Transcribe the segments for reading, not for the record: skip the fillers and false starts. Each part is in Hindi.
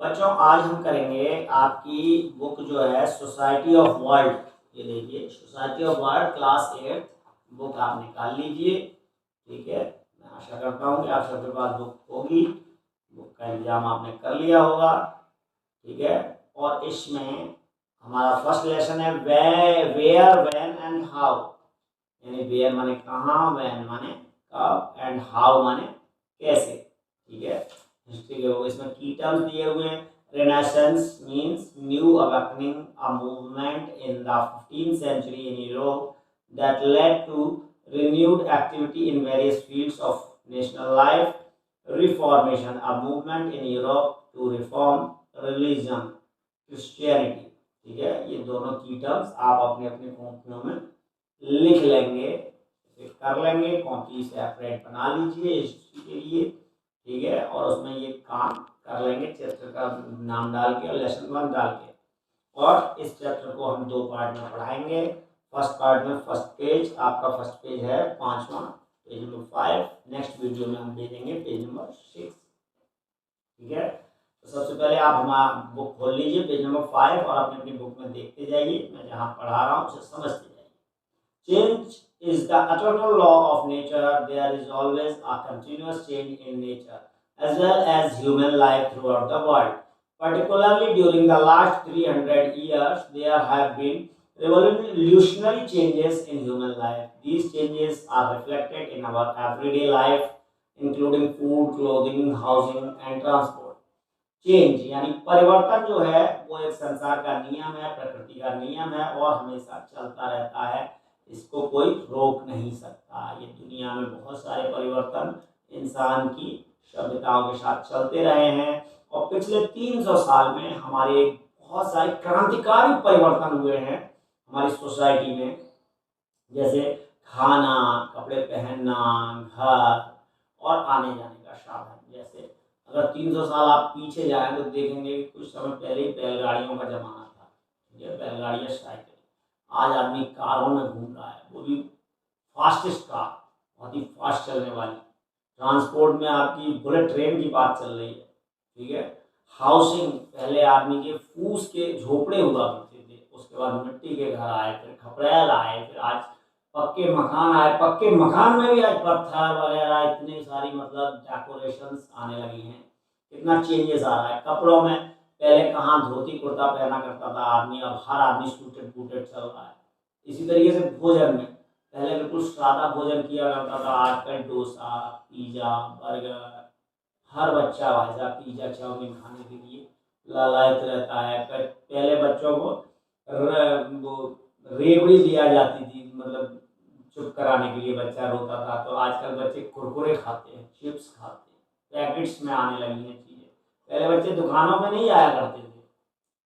बच्चों आज हम करेंगे आपकी बुक जो है सोसाइटी ऑफ वर्ल्ड। ये देखिए society of world class 8 book आप निकाल लीजिए। ठीक है, मैं आशा करता हूँ कि आप सबके पास बुक होगी। बुक का इंतजाम आपने कर लिया होगा। ठीक है, और इसमें हमारा फर्स्ट लेसन है वेयर व्हेन एंड हाउ। यानी वेयर माने कहाँ, व्हेन माने कब, एंड हाउ माने कैसे। ठीक है, हिस्ट्री के वो इसमें की टर्म्स दिए हुए हैं। Renaissance means new awakening, a movement in the 15th century in Europe that led to renewed activity in various fields of national life. Reformation, a movement in Europe to reform religion, Christianity. ठीक है, ये दोनों की टर्म्स आप अपने अपने कॉपियों में लिख लेंगे, कर लेंगे। कॉपी सेपरेट बना लीजिए हिस्ट्री के लिए। ठीक है, और उसमें ये काम कर लेंगे चैप्टर का नाम डाल के और लेसन 1 डाल के। और इस चैप्टर को हम 2 पार्ट में पढ़ाएंगे। फर्स्ट पार्ट में फर्स्ट पेज, आपका फर्स्ट पेज है 5वां, पेज नंबर 5। नेक्स्ट वीडियो में हम भेजेंगे पेज नंबर 6। ठीक है, तो सबसे पहले आप हमारा बुक खोल लीजिए पेज नंबर 5 और अपनी अपनी बुक में देखते जाइए। मैं जहाँ पढ़ा रहा हूँ उसे समझते जाइए। Change is the eternal law of nature. There is always a continuous change in nature, as well as human life throughout the world. Particularly during the last 300 years, there have been revolutionary changes in human life. These changes are reflected in our everyday life, including food, clothing, housing, and transport. Change यानी परिवर्तन जो है वो एक संसार का नियम है, प्रकृति का नियम है और हमेशा चलता रहता है। इसको कोई रोक नहीं सकता। ये दुनिया में बहुत सारे परिवर्तन इंसान की सभ्यताओं के साथ चलते रहे हैं और पिछले 300 साल में हमारे बहुत सारे क्रांतिकारी परिवर्तन हुए हैं हमारी सोसाइटी में। जैसे खाना, कपड़े पहनना, घर और आने जाने का साधन। जैसे अगर 300 साल आप पीछे जाएं तो देखेंगे कि कुछ समय पहले ही बैलगाड़ियों का जमाना था। ठीक है, बैलगाड़ियाँ, साइकिल। आज आदमी कारों में घूम रहा है, वो भी फास्टेस्ट कार, बहुत ही फास्ट चलने वाली। ट्रांसपोर्ट में आपकी बुलेट ट्रेन की बात चल रही है। ठीक है, हाउसिंग, पहले आदमी के फूस के झोपड़े हुआ करते थे, उसके बाद मिट्टी के घर आए, फिर खपड़ैल आए, फिर आज पक्के मकान आए। पक्के मकान में भी आज पत्थर वगैरह इतनी सारी मतलब डेकोरेशंस आने लगी हैं। कितना चेंजेस आ रहा है। कपड़ों में पहले कहाँ धोती कुर्ता पहना करता था आदमी, अब हर आदमी सूटेड बूटेड चल रहा है। इसी तरीके से भोजन में पहले बिल्कुल सादा भोजन किया करता था, आजकल डोसा, पिज़्ज़ा, बर्गर, हर बच्चा भाई साहब पिज़्ज़ा चाउमीन खाने के लिए लालायत रहता है। पहले बच्चों को वो रेवड़ी दिया जाती थी, मतलब चुप कराने के लिए बच्चा रोता था। तो आजकल बच्चे कुरकुरे खाते हैं, चिप्स खाते हैं, पैकेट्स में आने लगी हैं चीज़ें। पहले बच्चे दुकानों में नहीं आया करते थे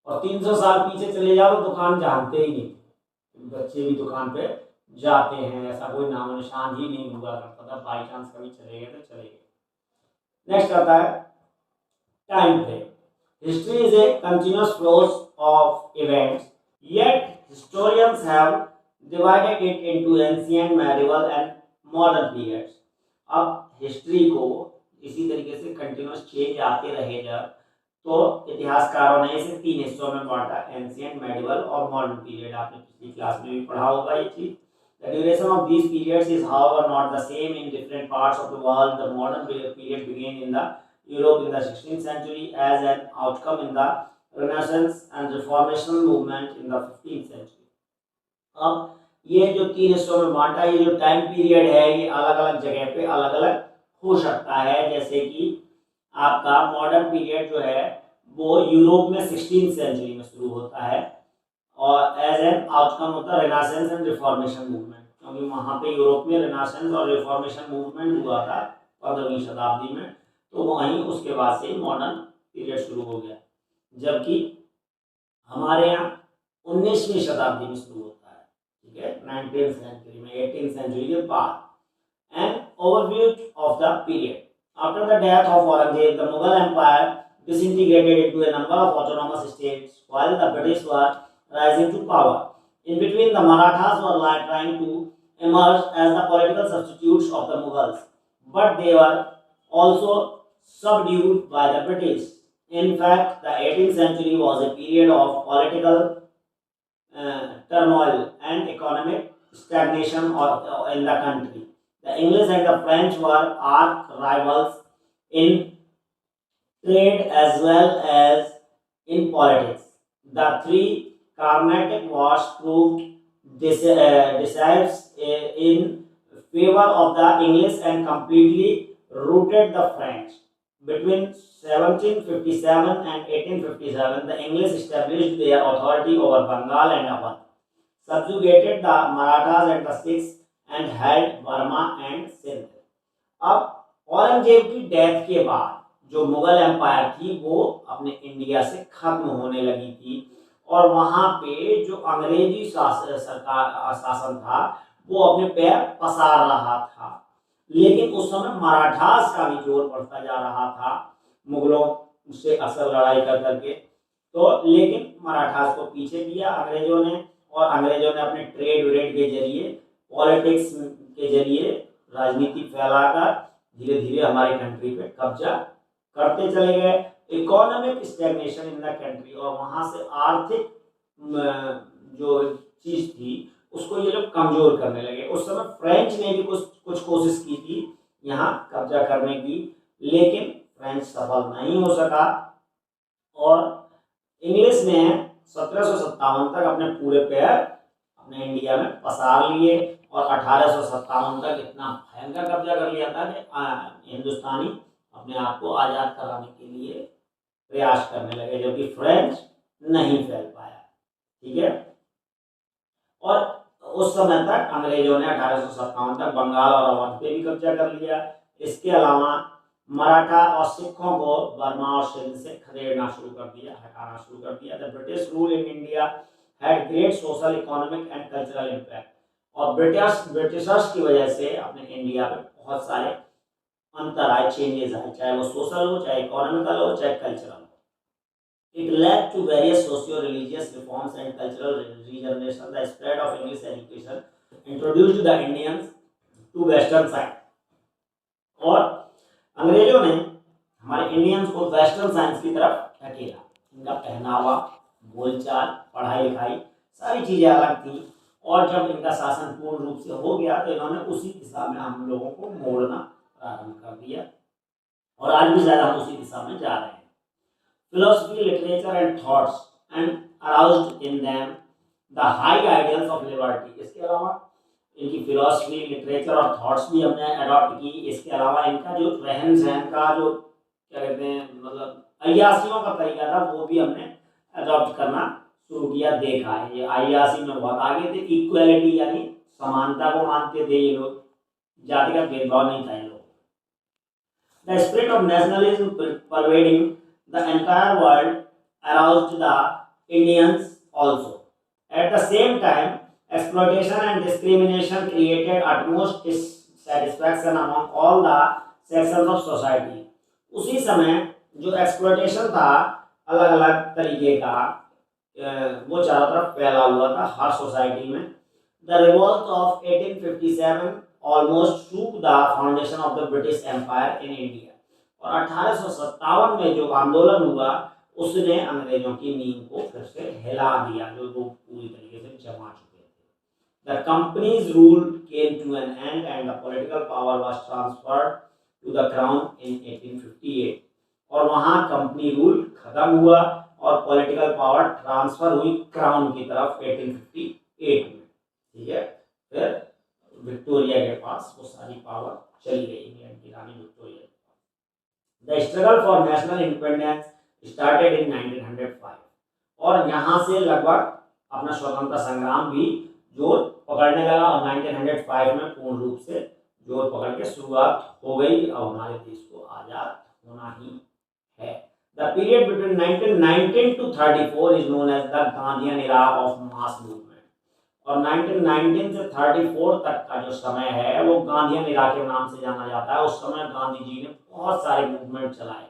और 300 साल पीछे चले जाओ तो दुकान जानते ही नहीं थे। बच्चे भी दुकान पे जाते हैं, ऐसा कोई नामो निशान ही नहीं हुआ करता था। बाई चांस कभी चले गए तो चले गए। नेक्स्ट आता है time frame. History is a continuous flows of events, yet historians have divided it into ancient, medieval and modern periods. अब हिस्ट्री को इसी तरीके से कंटिन्यूस चेंज आते रहेगा तो इतिहासकारों ने इसे 3 हिस्सों में बांटा, एंशिएंट, मेडिवल और मॉडर्न पीरियड। आपने पिछली क्लास में भी पढ़ा होगा ये चीज। The duration of these periods is however not the same in different parts of the world. The modern period began in the Europe in the 16th century as an outcome in the Renaissance and Reformation movement in the 15th century. अब ये जो 3 हिस्सों में बांटा, ये जो टाइम पीरियड है ये अलग अलग जगह पे अलग अलग हो सकता है। जैसे कि आपका मॉडर्न पीरियड जो है वो यूरोप में 16th सेंचुरी में शुरू होता है और एज एन आउटकम होता है रेनासेंस एंड रिफॉर्मेशन मूवमेंट, क्योंकि वहाँ पे यूरोप में रेनासेंस और रिफॉर्मेशन मूवमेंट हुआ था 15वीं शताब्दी में। तो वहीं उसके बाद से मॉडर्न पीरियड शुरू हो गया, जबकि हमारे यहाँ 19वीं शताब्दी में शुरू होता है। ठीक है, 19th सेंचुरी में, 18th सेंचुरी के बाद। An overview of the period. After the death of Aurangzeb, the Mughal Empire disintegrated into a number of autonomous states while the British were rising to power. In between, the Marathas were trying to emerge as the political substitutes of the Mughals, but they were also subdued by the British. In fact, the 18th century was a period of political turmoil and economic stagnation in the country. The English and the French were arch rivals in trade as well as in politics. The three Carnatic Wars proved decisive in favor of the English and completely routed the French. Between 1757 and 1857, the English established their authority over Bengal and Awadh, subjugated the Marathas and the Sikhs, and held Burma and Sindh. अब औरंगजेब की डेथ के बाद जो मुगल एम्पायर थी वो अपने इंडिया से खत्म होने लगी थी और वहां पे जो अंग्रेजी शासन था वो अपने पैर पसार रहा था। लेकिन उस समय मराठास का भी जोर बढ़ता जा रहा था मुगलों से अक्सर लड़ाई कर करके, तो लेकिन मराठास को पीछे किया अंग्रेजों ने, और अंग्रेजों ने अपने ट्रेड व्रेड के जरिए, पॉलिटिक्स के जरिए राजनीति फैलाकर धीरे धीरे हमारी कंट्री पे कब्जा करते चले गए। Economic stagnation in the country, और वहां से आर्थिक जो चीज थी उसको ये लोग कमजोर करने लगे। उस समय फ्रेंच ने भी कुछ कोशिश की थी यहाँ कब्जा करने की, लेकिन फ्रेंच सफल नहीं हो सका और इंग्लिश ने 1757 तक अपने पूरे पैर अपने इंडिया में पसार लिए और 1857 तक इतना भयंकर कब्जा कर लिया था कि हिंदुस्तानी अपने आप को आज़ाद कराने के लिए प्रयास करने लगे, जबकि फ्रेंच नहीं फैल पाया। ठीक है, और उस समय तक अंग्रेजों ने 1857 तक बंगाल और अवध पे भी कब्जा कर लिया। इसके अलावा मराठा और सिखों को बर्मा और सिंध से खदेड़ना शुरू कर दिया, हटाना शुरू कर दिया। The British rule in India had great social, economic and cultural impact, और ब्रिटिशर्स की वजह से अपने इंडिया में बहुत सारे अंतर आए, चेंजेस आए, चाहे वो सोशल हो, चाहे इकोनॉमिकल हो, चाहे कल्चरल हो। It led to various socio-religious reforms and cultural regeneration. The spread of English education introduced the Indians to western side, और अंग्रेजों ने हमारे इंडियंस को वेस्टर्न साइंस की तरफ धकेला। इनका पहनावा, बोलचाल, पढ़ाई लिखाई सारी चीज़ें अलग थी, और जब इनका शासन पूर्ण रूप से हो गया तो इन्होंने उसी दिशा में हम लोगों को मोड़ना प्रारंभ कर दिया, और आज भी ज़्यादा हम उसी दिशा में जा रहे हैं। Philosophy, literature and thoughts and aroused in them the high ideals of liberty. इसके अलावा इनकी फिलोसफी, लिटरेचर और थॉट्स भी हमने अडॉप्ट की। इसके अलावा इनका जो रहन सहन का जो क्या कहते हैं, मतलब अय्यासियों का तरीका था, वो भी हमने अडॉप्ट करना शुरू किया। देखा है ये अय्यासी में बहुत आगे थे। इक्वलिटी यानी समानता को मानते थे ये लोग, जातिगत भेदभाव नहीं था इन लोग। The spirit of nationalism pervading the entire world aroused the Indians also. At the same time, exploitation and discrimination created utmost dissatisfaction among all the sections of society. उसी समय जो एक्सप्लॉयटेशन था अलग अलग तरीके का, वो चारों तरफ फैला हुआ था हर सोसाइटी में। The revolt of 1857 almost shook the foundation of the British Empire in India. और 1857 में जो आंदोलन हुआ उसने अंग्रेजों की नींव को फिर से हिला दिया, जो वो पूरी तरीके से जमा चुके थे। The company's rule came to an end and the political power was transferred to the crown in 1858, और वहाँ कंपनी रूल खत्म हुआ और पॉलिटिकल पावर ट्रांसफर हुई क्राउन की तरफ 1858 में। ठीक है, फिर विक्टोरिया के पास वो सारी पावर चली गई, इंग्लैंड की रानी Victoria. The struggle for national independence started in 1905, और यहाँ से लगभग अपना स्वतंत्रता संग्राम भी जोर पकड़ने लगा, और 1905 में पूर्ण रूप से जोर पकड़ के शुरुआत हो गई। अब हमारे देश को आज़ाद होना ही है। The period between 1919 to 34 is known as the Gandhian era of mass movement, और 1919 से 34 तक का जो समय है वो गांधीयन इरा के नाम से जाना जाता है। उस समय गांधी जी ने बहुत सारे मूवमेंट चलाए।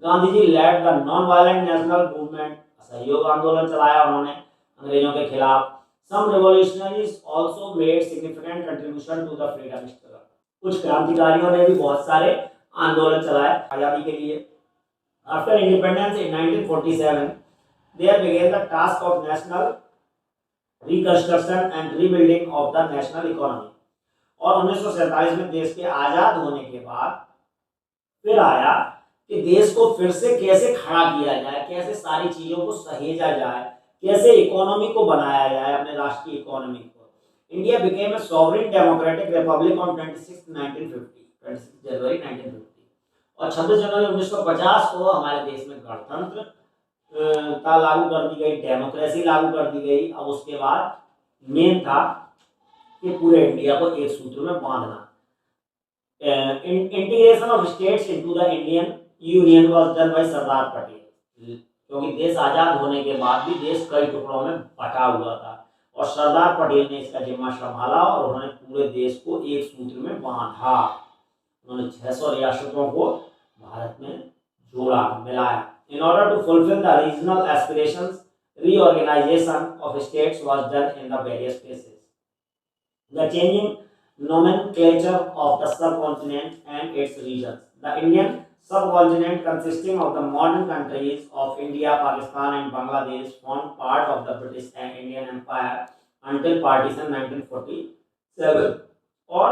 Gandhi ji led the non violent national movement, असहयोग आंदोलन चलाया उन्होंने अंग्रेजों के खिलाफ। Some revolutionaries also made significant contribution to the freedom struggle, कुछ क्रांतिकारियों ने भी बहुत सारे आंदोलन चलाए आज़ादी के लिए। After independence in 1947, there began the task of national reconstruction and rebuilding of the national economy. और 1947 में देश के आजाद होने के बाद फिर आया कि देश को फिर से कैसे खड़ा किया जाए, कैसे सारी चीजों को सहेजा जाए, कैसे इकोनॉमी को बनाया जाए, अपने राष्ट्रीय इकोनॉमी को। India became a sovereign democratic Republic on 26 जनवरी 1950 और 26 जनवरी 1950 को हमारे देश में गणतंत्र का लागू कर दी गई, डेमोक्रेसी लागू कर दी गई। अब उसके बाद मेन था कि पूरे इंडिया को एक सूत्र में बांधना। Integration of states into the Indian union was done by Sardar Patel, क्योंकि देश आजाद होने के बाद भी देश कई टुकड़ों में बटा हुआ था और सरदार पटेल ने इसका जिम्मा संभाला और उन्होंने पूरे देश को एक सूत्र में बांधा। उन्होंने 600 रियासतों को भारत में जोड़ा, मिलाया। In order to fulfill the regional aspirations, reorganization of states was done in the various phases. The changing nomenclature of the subcontinent and its regions. The Indian subcontinent, consisting of the modern countries of India, Pakistan, and Bangladesh, formed part of the British and Indian Empire until partition 1947. और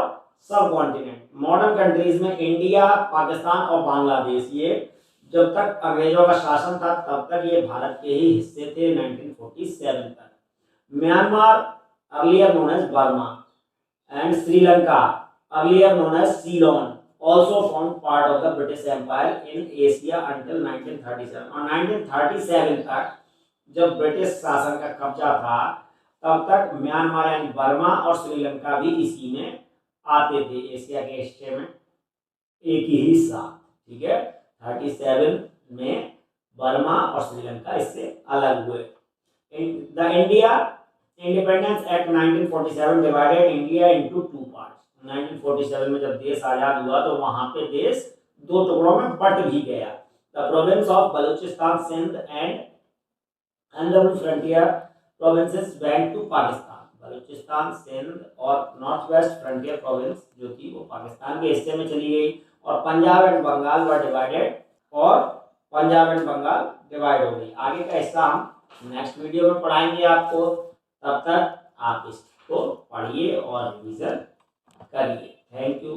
सब कॉन्टिनेंट मॉडर्न कंट्रीज में इंडिया, पाकिस्तान और बांग्लादेश, ये जब तक अंग्रेजों का शासन था तब तक ये भारत के ही हिस्से थे 1947 तक। Myanmar earlier known as Burma and Sri Lanka earlier known as Ceylon also formed part of the British Empire in Asia until 1937 और 1937 तक जब ब्रिटिश शासन का कब्जा था तब तक म्यांमार एंड बर्मा और श्रीलंका भी इसी में आते थे, एशिया के हिस्से में एक ही हिस्सा। ठीक है, 37 में बर्मा और श्रीलंका इससे अलग हुए। The India independence act 1947 divided India into two parts. 1947 में जब देश आजाद हुआ तो वहां पे देश दो टुकड़ों में बट भी गया। The province of Baluchistan, Sindh and under frontier provinces went to Pakistan. Baluchistan, Sindh और नॉर्थ वेस्ट फ्रंटियर प्रोविंस जो थी वो पाकिस्तान के हिस्से में चली गई और Punjab and Bengal were divided और पंजाब एंड बंगाल डिवाइड हो गई। आगे का हिस्सा हम नेक्स्ट वीडियो में पढ़ाएंगे आपको, तब तक आप इसको पढ़िए और रिवीजन करिए। Thank you.